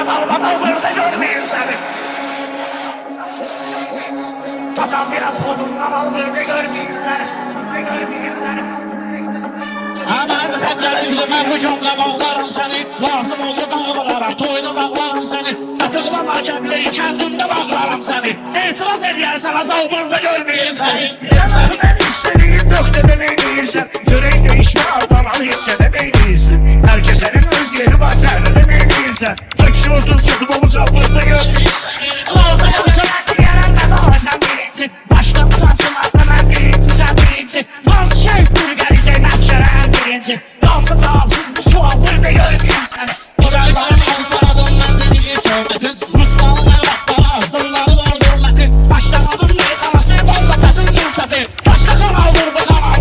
dalmadan burada görmeyin seni. Adam biraz kodundan al burada görmeyin seni. Aman heplerimizde ben bu cümle bağlarım seni. Lazım olsa dağılarak toyda dağlarım seni. Atıqlamarken bile kendimde bağlarım seni. İtiraz edersen azal burada görmeyeyim seni. Sen ben istediğim noktada ne değilsen, yüreğin değişme ardaman hissedemeyiz. Herkes senin öz yeri var, sen de değilsen. Tek şu odun sıkmamız altında görmeyeyim seni. Lazım olsa Nasıl yaranma doğrudan birinci. Baştan utansın atlaman birinci, sen birinci. Bazı şey gülgelice nakşeren birinci. Dalsa cevapsız bu sual burada görmeyeyim seni. Orayların ansaradım ben dediği söyledim. Ruslanın her vaxtlara ahdımları var durmetin. Baştan adım meykanası bomba çatın yumsatın. Başka kanal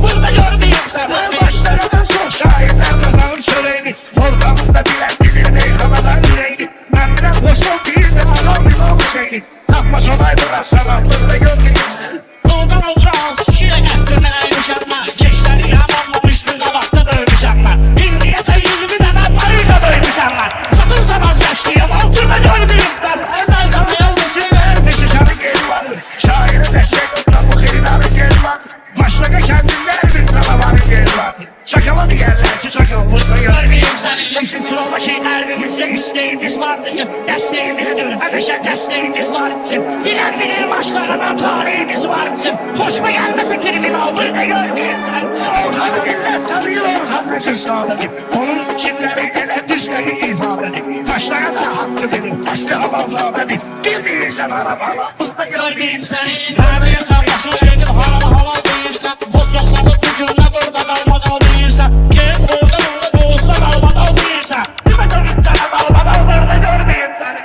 burada görmeyeyim seni. Başlarından çok şahitler kazanır çöreğini. Ortamında bilen bilir meyhanadan yüreğini. Ben bile boşum bir de adam bir o şeyini. Takma sonay bırak sana burada görmeyeyim seni. Doğudan oturağız şişe getirmene yumuşatma. Keşleri yamanlamıştır kabakta dövmüşatma. İndiye sevgilimi de ben parayla dövmüşatma. Satırsa vazgeçliyim altında görmeyeyim ben. Ezel sana yazı şeyler peşişanın geri var. Şairi destek okla bu kıyıların geri var. Başlaka kendinden bir canavarın geri var. Çakalı diğerler ki çakal burada görmeyeyim seni. Yaşın sıralma şeylerimizde isteğimiz var bizim. Desteğimizdir hepişe desteğimiz var bizim. Bilen bilir başlarına tarihimiz var bizim. Hoşuma gelmese kriminal burada görmeyeyim sen. Orhan millet tanıyor Orhan Mesut Sağlıcı. Onun kimleri gelen düşleri ifade edin. Taşlara da hattı benim, taşlara bazaladı. Bilmiyorsan arabalar burada Görmeyeyim seni. Tanıyorsan başına edip hava değilsen. Fosyon salıp gücünle burada dalmadan değilsen. Gel orada boğuzda dalmadan değilsen. Kime dönüp sana dalmadan burada görmeyeyim seni.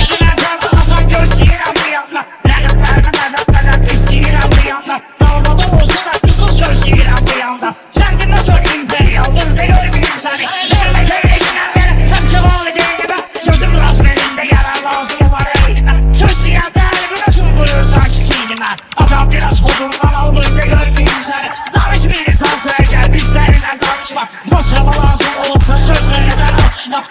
Eline karnına göğsüyle bir yandan. Yanıklarına kesiyle bir yandan. Dalmadan olsa da kızıl sözüyle bir yandan. Sen de nasıl imperial burada görmeyeyim seni. Verme köyleşine beni hepsi bağlı değil gibi. Sözüm rasmelinde yarar lazım var eline. Söz diyen değerli nasıl vurur sanki çiğnime. Adam biraz kodundan al burada görmeyeyim seni. Danış bir insan söyle bizlerle danışma. Masrama lazım olursa sözlerinden atışma.